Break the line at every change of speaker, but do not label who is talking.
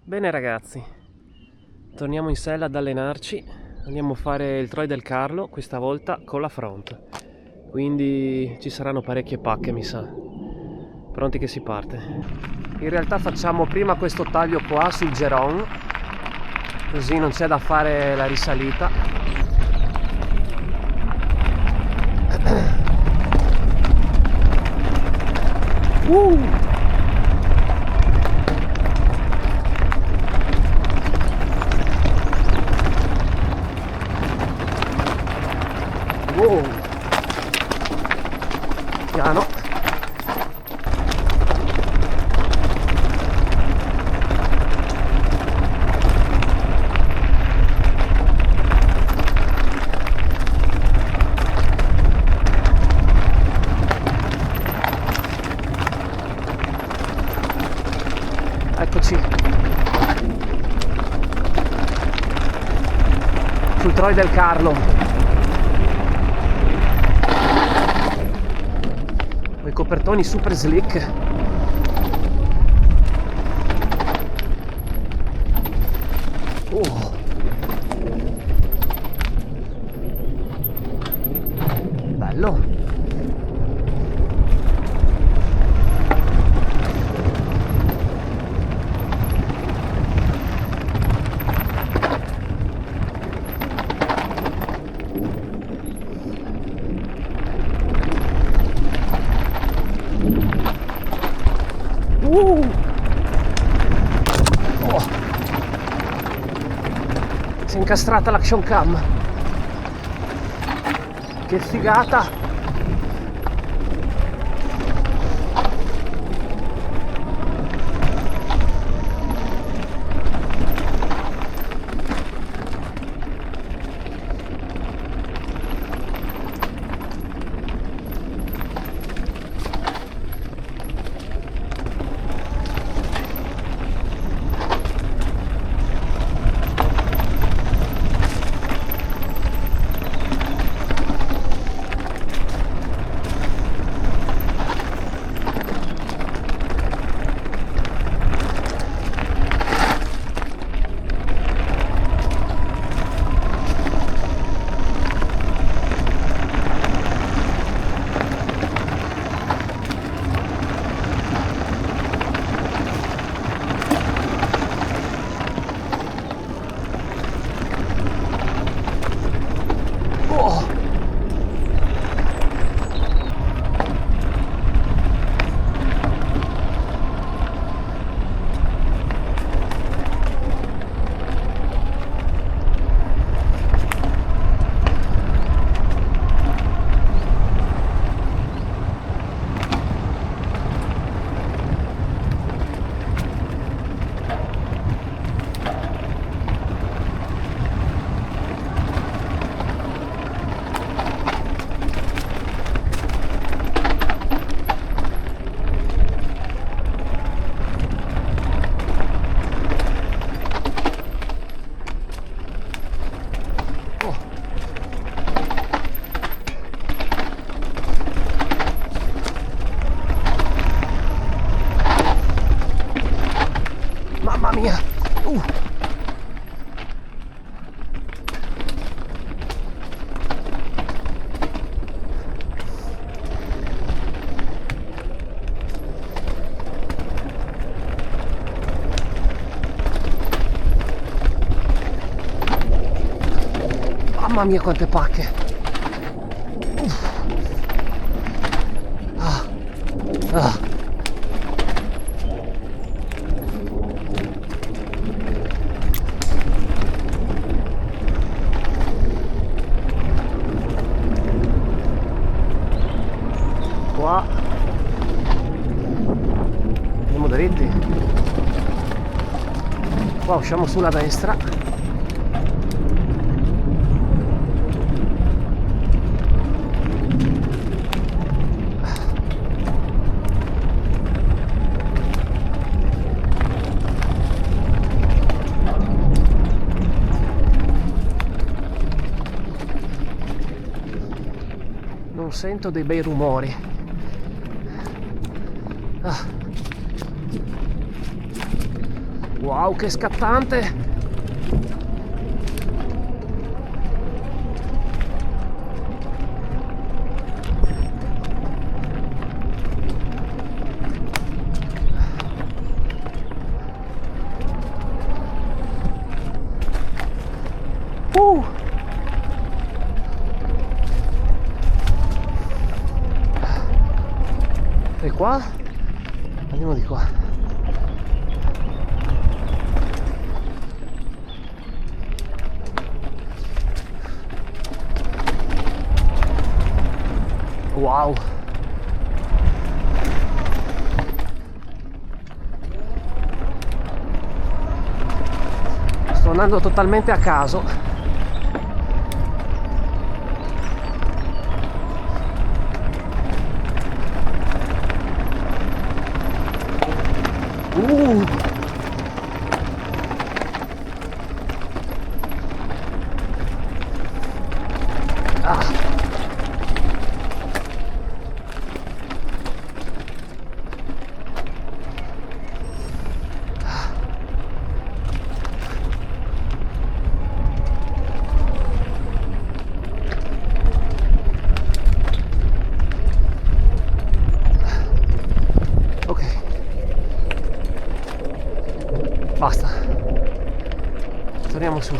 Bene ragazzi, torniamo in sella ad allenarci, andiamo a fare il Troy del Carlo, questa volta con la front, quindi ci saranno parecchie pacche mi sa. Pronti che si parte. In realtà facciamo prima questo taglio qua sul Geron, così non c'è da fare la risalita. Wow. Piano. Eccoci sul Troy del Carlo. Con i copertoni super slick. Bello. Si è incastrata l'action cam. Che figata. Mamma mia. Mamma mia quante pacche. Qua andiamo dritti. Qua usciamo sulla destra. Non sento dei bei rumori. Wow. Wow, che scattante! E qua? Andiamo di qua. Wow! Sto andando totalmente a caso. Ah. Ok, basta, torniamo su.